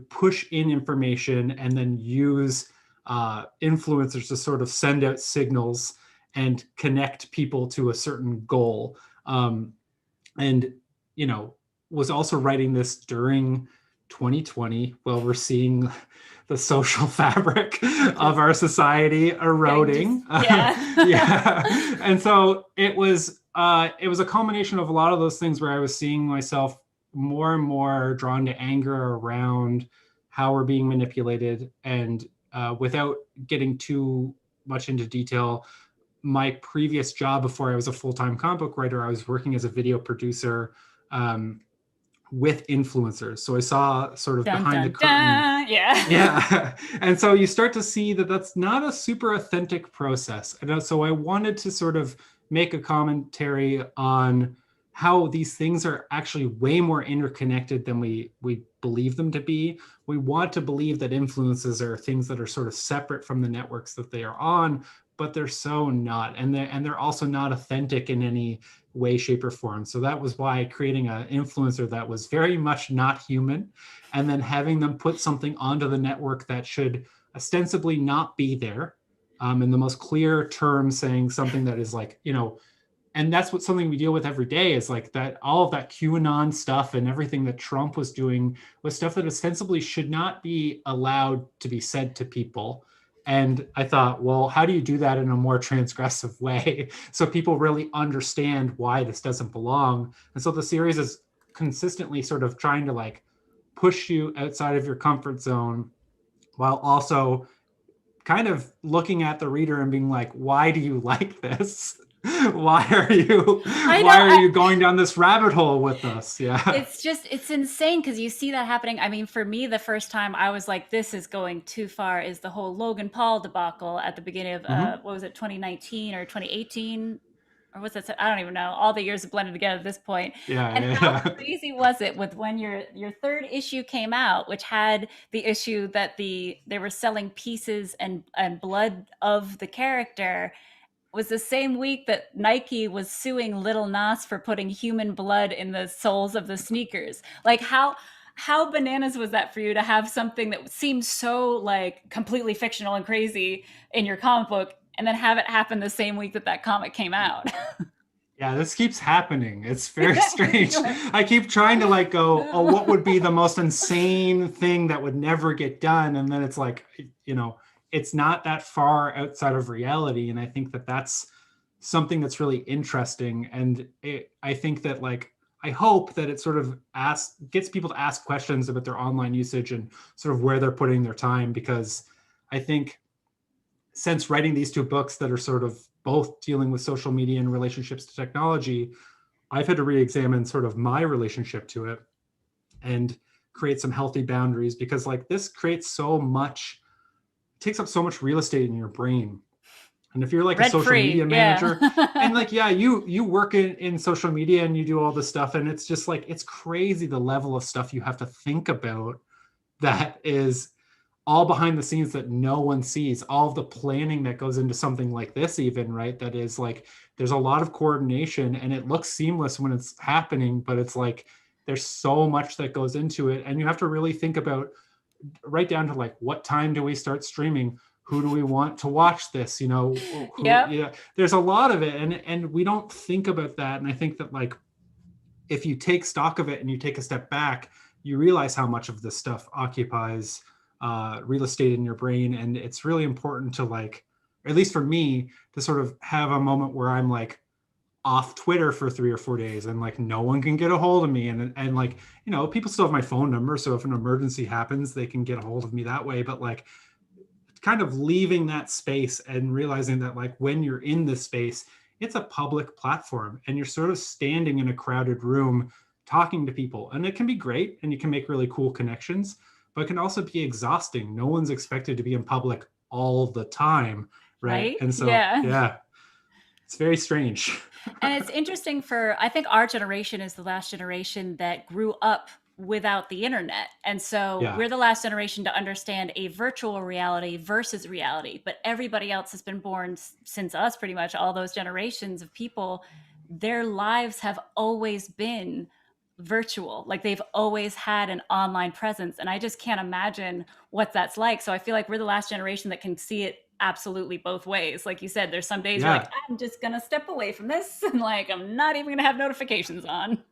push in information and then use influencers to sort of send out signals and connect people to a certain goal. And, was also writing this during 2020 while we're seeing the social fabric of our society eroding. Yeah. And so it was a culmination of a lot of those things where I was seeing myself more and more drawn to anger around how we're being manipulated. And without getting too much into detail, my previous job before I was a full-time comic book writer, I was working as a video producer with influencers. So I saw sort of behind the curtain. Yeah. And so you start to see that that's not a super authentic process. And so I wanted to sort of make a commentary on how these things are actually way more interconnected than we believe them to be. We want to believe that influences are things that are sort of separate from the networks that they are on, but they're so not. And they're also not authentic in any way, shape, or form. So that was why creating an influencer that was very much not human, and then having them put something onto the network that should ostensibly not be there, in the most clear terms, saying something that is like, and that's something we deal with every day, is like that all of that QAnon stuff and everything that Trump was doing was stuff that ostensibly should not be allowed to be said to people. And I thought, well, how do you do that in a more transgressive way so people really understand why this doesn't belong? And so the series is consistently sort of trying to like push you outside of your comfort zone, while also kind of looking at the reader and being like, why do you like this? Why are you going down this rabbit hole with us? Yeah. It's insane because you see that happening. I mean, for me, the first time I was like, this is going too far, is the whole Logan Paul debacle at the beginning of, what was it, 2019 or 2018? Or was it? I don't even know. All the years have blended together at this point. How crazy was it with when your third issue came out, which had the issue that they were selling pieces and blood of the character, was the same week that Nike was suing Lil Nas for putting human blood in the soles of the sneakers. Like, how bananas was that for you to have something that seemed so like completely fictional and crazy in your comic book, and then have it happen the same week that comic came out? Yeah, this keeps happening. It's very strange. I keep trying to like go, oh, what would be the most insane thing that would never get done? And then it's like, it's not that far outside of reality. And I think that that's something that's really interesting. And I think that like, I hope that it sort of gets people to ask questions about their online usage and sort of where they're putting their time. Because I think since writing these two books that are sort of both dealing with social media and relationships to technology, I've had to re-examine sort of my relationship to it and create some healthy boundaries, because like this creates takes up so much real estate in your brain. And if you're like a social media manager, and like, you work in social media and you do all this stuff, and it's just like, it's crazy the level of stuff you have to think about that is all behind the scenes that no one sees, all of the planning that goes into something like this, even, right? That is like, there's a lot of coordination and it looks seamless when it's happening, but it's like, there's so much that goes into it. And you have to really think about, right down to like, what time do we start streaming? Who do we want to watch this? You know, who, Yep. yeah, there's a lot of it. And we don't think about that. And I think that like, if you take stock of it and you take a step back, you realize how much of this stuff occupies real estate in your brain. And it's really important to like, at least for me, to sort of have a moment where I'm like off Twitter for 3 or 4 days and like no one can get a hold of me. And like, you know, people still have my phone number. So if an emergency happens, they can get a hold of me that way. But like kind of leaving that space and realizing that like when you're in this space, it's a public platform and you're sort of standing in a crowded room talking to people. And it can be great and you can make really cool connections, but it can also be exhausting. No one's expected to be in public all the time, right? Right? And so, Yeah. yeah, it's very strange. And it's interesting I think our generation is the last generation that grew up without the internet. And so Yeah. we're the last generation to understand a virtual reality versus reality. But everybody else has been born since us, pretty much all those generations of people, their lives have always been virtual. Like they've always had an online presence. And I just can't imagine what that's like. So I feel like we're the last generation that can see it absolutely both ways. Like you said, there's some days you're like, Yeah. I'm just gonna step away from this and like I'm not even gonna have notifications on.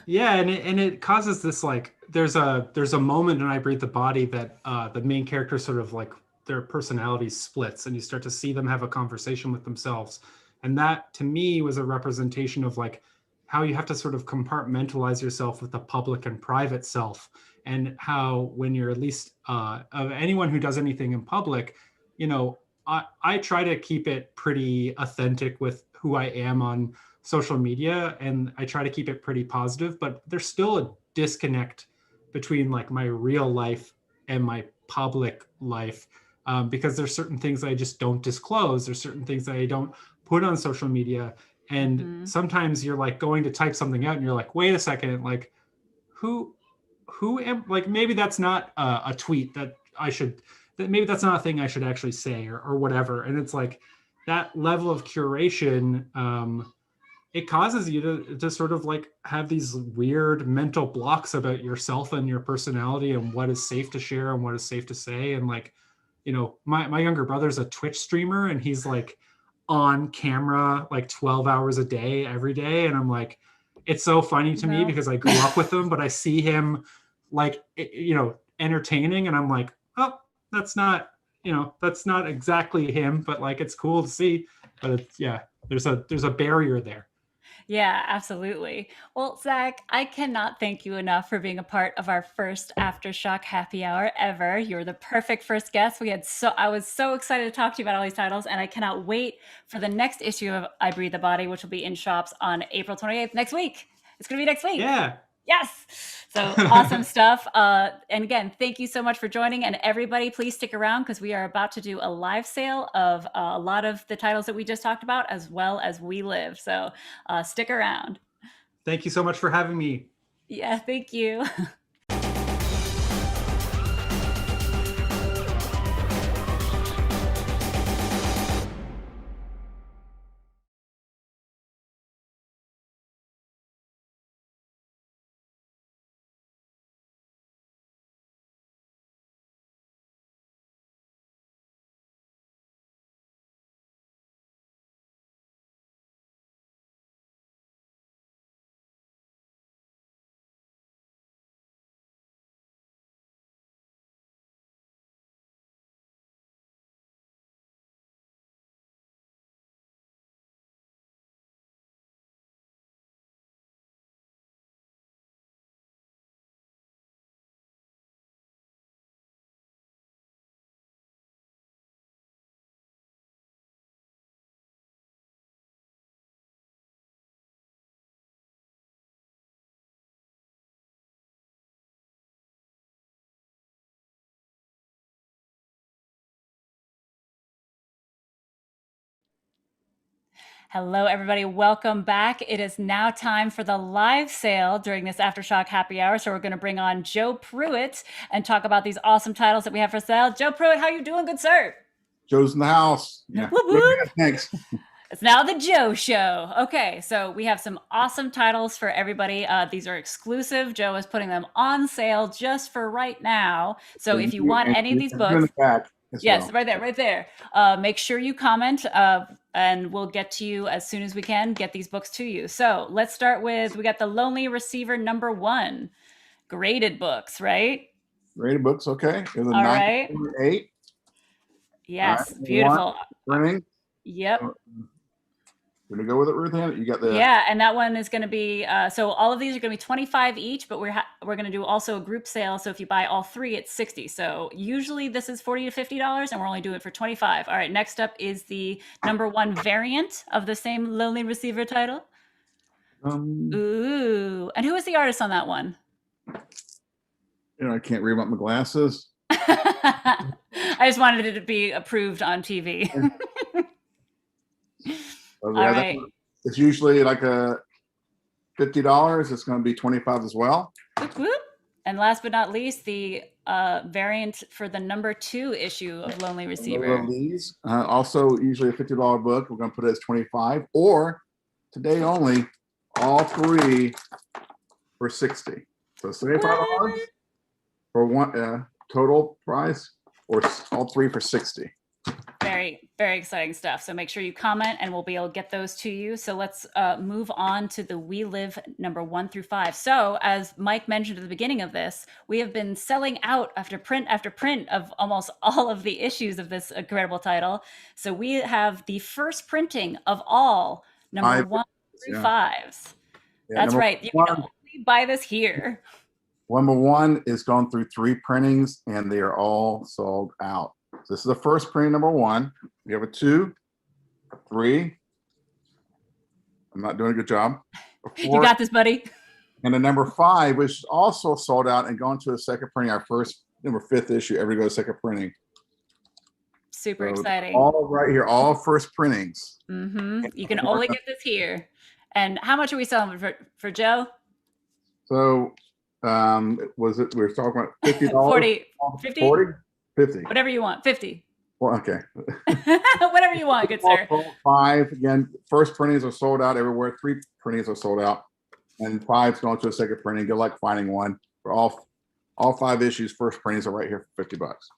Yeah, and it causes this like there's a moment in I Breathe the Body that the main character sort of like their personality splits and you start to see them have a conversation with themselves. And that to me was a representation of like how you have to sort of compartmentalize yourself with the public and private self, and how when you're at least of anyone who does anything in public, you know, I try to keep it pretty authentic with who I am on social media, and I try to keep it pretty positive, but there's still a disconnect between like my real life and my public life, because there's certain things I just don't disclose. There's certain things that I don't put on social media. And Mhm. sometimes you're like going to type something out and you're like, wait a second, like who am, like maybe that's not a tweet that I should, that maybe that's not a thing I should actually say, or whatever. And it's like that level of curation, it causes you to sort of like have these weird mental blocks about yourself and your personality and what is safe to share and what is safe to say. And like, you know, my younger brother's a Twitch streamer and he's like on camera like 12 hours a day every day. And I'm like, it's so funny to me No. because I grew up with him, but I see him like, you know, entertaining, and I'm like, oh, that's not, you know, that's not exactly him, but like it's cool to see. But it's, yeah, there's a barrier there. Yeah, absolutely. Well, Zac, I cannot thank you enough for being a part of our first AfterShock happy hour ever. You're the perfect first guest. I was so excited to talk to you about all these titles, and I cannot wait for the next issue of I Breathe the Body, which will be in shops on April 28th next week. It's going to be next week. Yeah. Yes. So awesome stuff. And again, thank you so much for joining. And everybody, please stick around because we are about to do a live sale of a lot of the titles that we just talked about, as well as We Live. So stick around. Thank you so much for having me. Yeah, thank you. Hello, everybody. Welcome back. It is now time for the live sale during this AfterShock happy hour. So we're going to bring on Joe Pruett and talk about these awesome titles that we have for sale. Joe Pruett, how you doing, good sir? Joe's in the house. Yeah. Whoop, whoop. Thanks. It's now the Joe Show. Okay, so we have some awesome titles for everybody. These are exclusive. Joe is putting them on sale just for right now. So if you want any of these books, yes, right there. Make sure you comment, and we'll get to you as soon as we can get these books to you. So let's start with, we got the Lonely Receiver #1, graded books, right? Graded books, okay. All right. 8. Yes, beautiful. Printing. Yep. We're gonna go with it, RuthAnn. You got the and that one is going to be so all of these are going to be 25 each, but we're going to do also a group sale. So if you buy all 3, it's 60. So usually this is $40 to $50, and we're only doing it for 25. All right, next up is the #1 variant of the same Lonely Receiver title. Ooh, and who is the artist on that one? I can't read about my glasses. I just wanted it to be approved on TV. All right. It's usually like a $50. It's going to be 25 as well. Whoop, whoop. And last but not least, the variant for the #2 issue of Lonely Receiver. These also usually a $50 book. We're going to put it as 25, or today only, all 3 for 60. So $75 for one total price, or all 3 for 60. Very, very exciting stuff. So make sure you comment and we'll be able to get those to you. So let's move on to the We Live #1 through 5. So as Mike mentioned at the beginning of this, we have been selling out after print of almost all of the issues of this incredible title. So we have the first printing of all #1 through 5s. Yeah, that's right. You can only buy this here. #1 is going through 3 printings, and they are all sold out. So this is the first printing, #1. We have a 2, a 3. I'm not doing a good job. 4, you got this, buddy. And the #5, which is also sold out and going to a second printing. Our first #5 issue ever to go to second printing. Super exciting. All right here, all first printings. You can only get this here. And how much are we selling for Joe? So was it, we were talking about $50? 40, 50? 40? 50. Whatever you want. 50. Well, okay. Whatever you want, good sir. 5 again. First printings are sold out everywhere. 3 printings are sold out, and 5's going to a second printing. Good luck finding one for all 5 issues. First printings are right here for $50.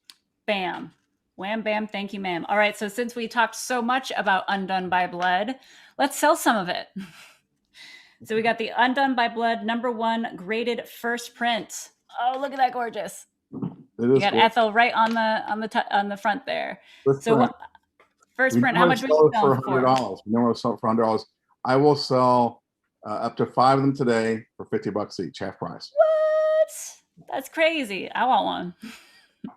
Bam, wham, bam. Thank you, ma'am. All right. So since we talked so much about Undone by Blood, let's sell some of it. So we got the Undone by Blood #1 graded first print. Oh, look at that, gorgeous. You got Ethel right on the front there. So first print, how much would you sell for? $100. We normally sell for $100. I will sell up to 5 of them today for $50 each, half price. What? That's crazy. I want one.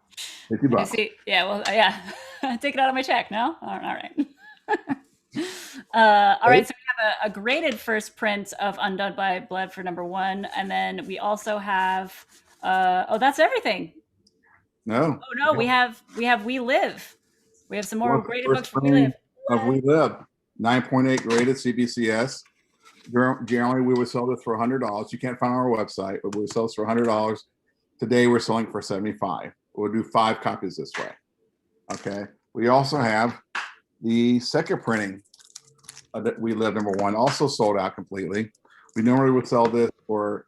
$50. Yeah, well, yeah. Take it out of my check. No, all right. All right, so we have a graded first print of Undone by Blood for #1, and then we also have that's everything. No. Oh no, we have We Live. We have some more graded books for We Live. Of We Live, 9.8 graded CBCS. Generally, we would sell this for $100. You can't find it on our website, but we would sell this for $100. Today, we're selling for $75. We'll do 5 copies this way. Okay. We also have the second printing that We Live #1, also sold out completely. We normally would sell this for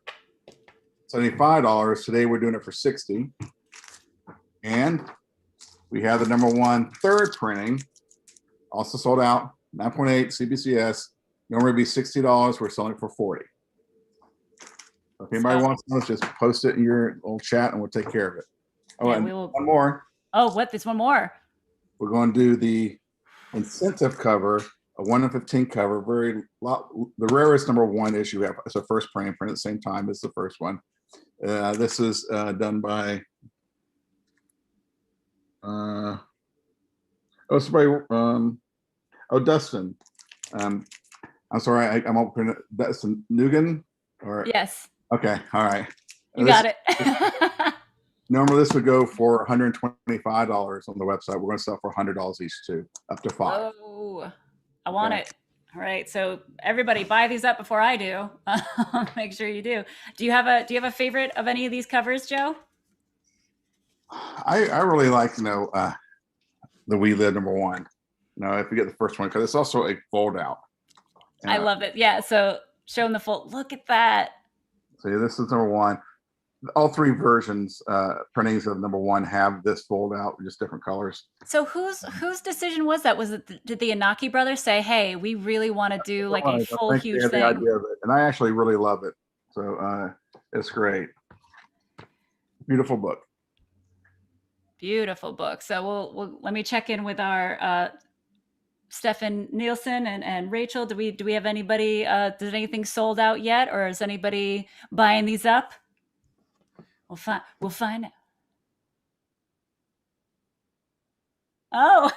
$75. Today, we're doing it for $60. And we have the #1 third printing, also sold out, 9.8 CBCS. Normally be $60. We're selling for $40. If anybody wants to, just post it in your little chat and we'll take care of it. Oh, yeah, and one more. Oh, what? There's one more. We're going to do the incentive cover, a 1 in 15 cover. The rarest #1 issue we have. It's a first print at the same time as the first one. This is done by Dustin. I'm sorry, I'm opening Dustin Nugan, or yes. Okay, all right. You got it. Normally this would go for $125 on the website. We're going to sell for $100 each too, up to 5. Oh, I want it. All right, so everybody buy these up before I do. Make sure you do. Do you have a favorite of any of these covers, Joe? I really like, the We Live #1. If you get the first one, because it's also a fold out. I love it. Yeah, so showing the full, look at that. So this is #1. All three versions, printings of #1 have this fold out, just different colors. So whose decision was that? Was it did the Inaki brothers say, "Hey, we really want to do like a full huge they had thing"? the idea of it, and I actually really love it. So it's great. Beautiful book. Beautiful book. So we'll let me check in with our Stefan Nielsen and Rachel. Do we have anybody? Did anything sold out yet, or is anybody buying these up? We'll find out. Oh.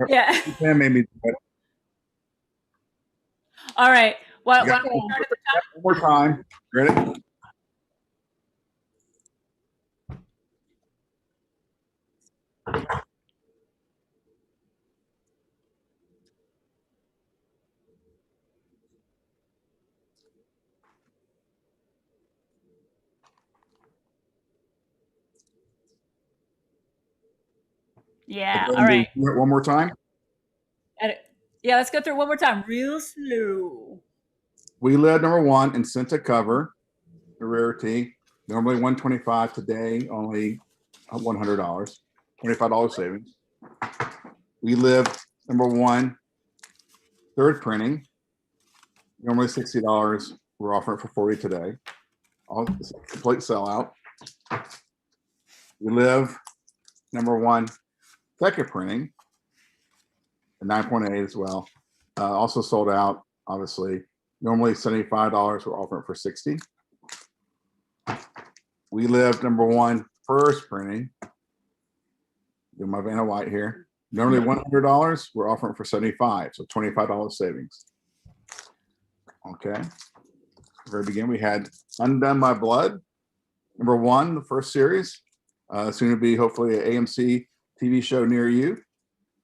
Yeah. That made me do it. All right. What? One more time. Ready? Yeah. All right. One more time. Yeah, let's go through it one more time, real slow. We Live #1 in Senta cover, the rarity. Normally $125, today only $100, $25 savings. We Live #1 third printing, normally $60. We're offering it for $40 today. All complete sellout. We Live #1 second printing, a 9.8 as well. Also sold out, obviously. Normally $75, we're offering it for $60. We Live #1 first printing. Do my Vanna White here. Normally $100, we're offering it for $75, so $25 savings. Okay. Very beginning, we had Undone By Blood, #1, the first series. Soon to be hopefully an AMC TV show near you.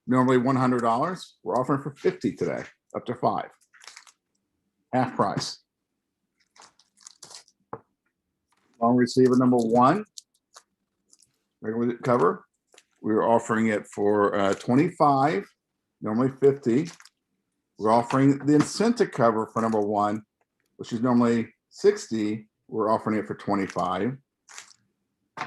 Normally $100, we're offering for $50 today, up to 5. Half price. Long receiver #1, regular cover. We were offering it for $25, normally $50. We're offering the incentive cover for #1, which is normally $60. We're offering it for $25.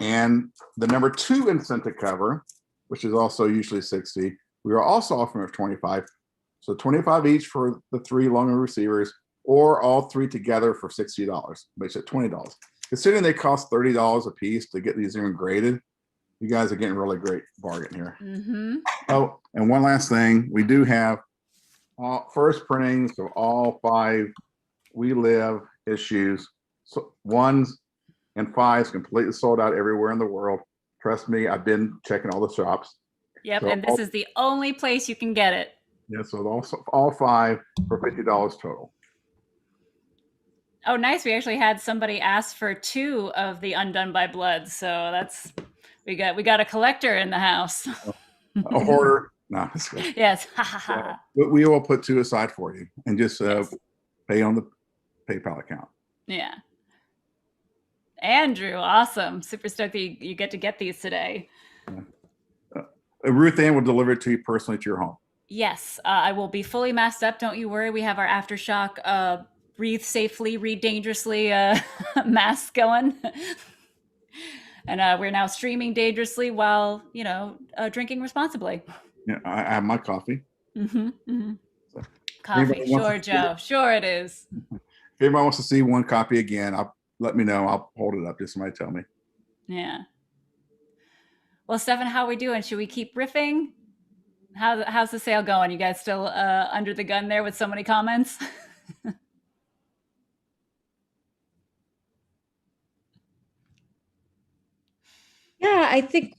And the #2 incentive cover, which is also usually $60, we are also offering it for $25. So $25 each for the 3 longer receivers, or all 3 together for $60. Makes it $20. Considering they cost $30 a piece to get these even graded, you guys are getting a really great bargain here. Mm-hmm. Oh, and one last thing, we do have first printings of all 5 We Live issues. So 1s and 5s completely sold out everywhere in the world. Trust me, I've been checking all the shops. Yep, So and this is the only place you can get it. Yeah, so all 5 for $50 total. Oh, nice. We actually had somebody ask for 2 of the Undone by Blood, so that's we got a collector in the house. A hoarder. No, it's good. Yes. But we will put 2 aside for you and just Yes. pay on the PayPal account. Yeah. Andrew, awesome. Super stoked that you get to get these today. RuthAnn will deliver it to you personally to your home. Yes, I will be fully masked up. Don't you worry. We have our AfterShock breathe safely, read dangerously mask going. And we're now streaming dangerously while, drinking responsibly. Yeah, I have my coffee. Mm-hmm, mm-hmm. So, Coffee, sure, Joe. Sure it is. If anybody wants to see one copy again, let me know. I'll hold it up. Just somebody tell me. Yeah. Well, Stefan, how are we doing? Should we keep riffing? How's the sale going? You guys still under the gun there with so many comments? Yeah, I think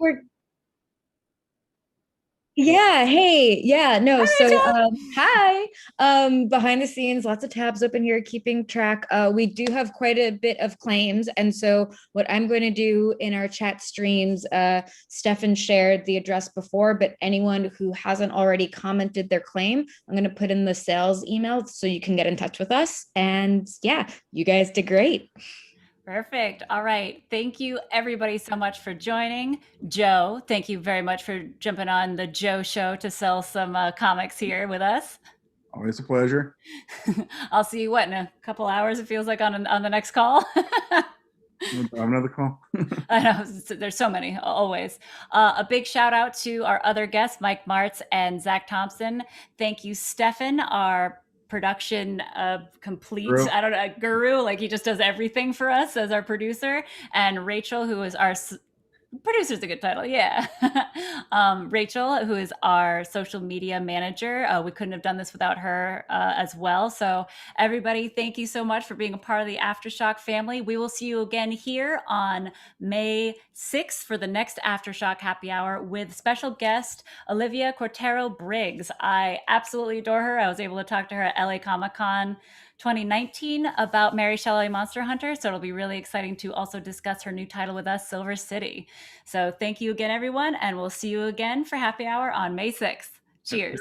Yeah, hey, yeah, no, Hi, so Rachel. hi. Behind the scenes, lots of tabs open here, keeping track. We do have quite a bit of claims, and so what I'm going to do in our chat streams, Stefan shared the address before, but anyone who hasn't already commented their claim, I'm going to put in the sales email so you can get in touch with us. And yeah, you guys did great. Perfect. All right. Thank you, everybody, so much for joining. Joe, thank you very much for jumping on the Joe Show to sell some comics here with us. Always a pleasure. I'll see you, what, in a couple hours, it feels like, on the next call? Another call. I know, there's so many, always. A big shout out to our other guests, Mike Marts and Zac Thompson. Thank you, Stefan, our production complete, Guru. I don't know, guru, like he just does everything for us as our producer. And Rachel, who is our producer's a good title, yeah. Rachel, who is our social media manager. We couldn't have done this without her as well. So everybody, thank you so much for being a part of the AfterShock family. We will see you again here on May 6th for the next AfterShock happy hour with special guest Olivia Cortero Briggs. I absolutely adore her. I was able to talk to her at LA Comic-Con 2019 about Mary Shelley Monster Hunter. So it'll be really exciting to also discuss her new title with us, Silver City. So thank you again, everyone. And we'll see you again for happy hour on May 6th. Cheers.